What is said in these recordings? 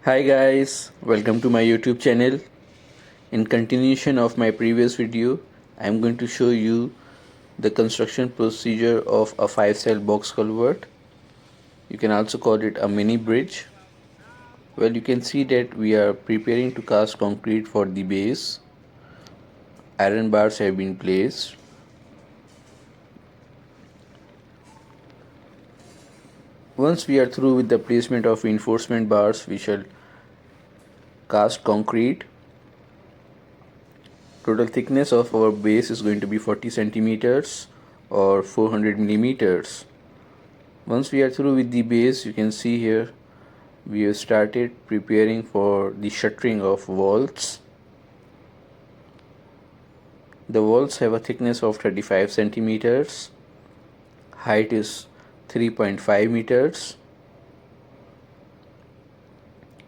Hi guys, welcome to my YouTube channel. In continuation of my previous video, I am going to show you the construction procedure of a 5-cell box culvert. You can also call it a mini bridge. Well, you can see that we are preparing to cast concrete for the base. Iron bars have been placed. Once we are through with the placement of reinforcement bars, we shall cast concrete. Total thickness of our base is going to be 40 centimeters or 400 millimeters. Once we are through with the base, you can see here we have started preparing for the shuttering of walls. The walls have a thickness of 35 centimeters, height is 3.5 meters.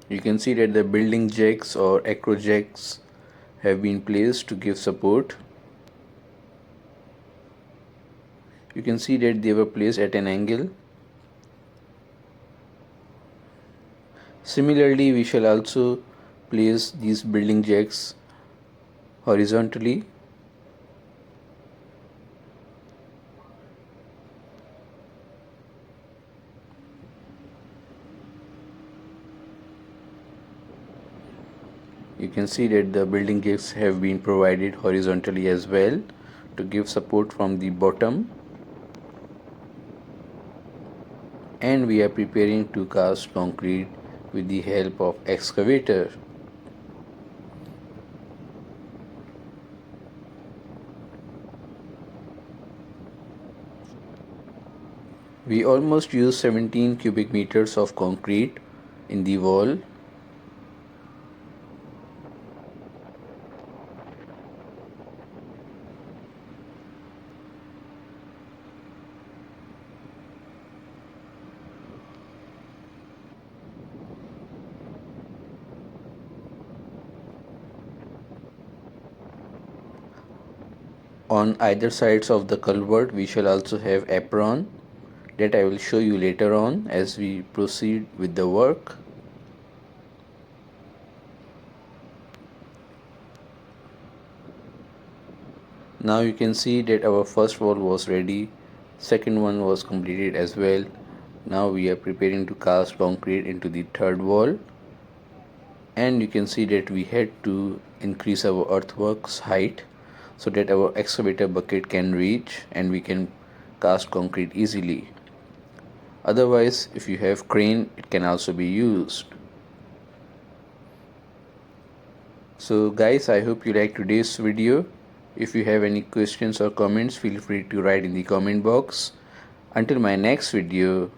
You can see that the building jacks or acro jacks have been placed to give support. You can see that they were placed at an angle. Similarly, we shall also place these building jacks horizontally. You can see that the building jacks have been provided horizontally as well to give support from the bottom, and we are preparing to cast concrete with the help of excavator. We almost use 17 cubic meters of concrete in the wall. On either sides of the culvert we shall also have apron that I will show you later on as we proceed with the work. Now you can see that our first wall was ready, second one was completed as well. Now we are preparing to cast concrete into the third wall, and you can see that we had to increase our earthworks height so that our excavator bucket can reach and we can cast concrete easily. Otherwise, if you have crane, it can also be used. So guys, I hope you liked today's video. If you have any questions or comments, feel free to write in the comment box. Until my next video,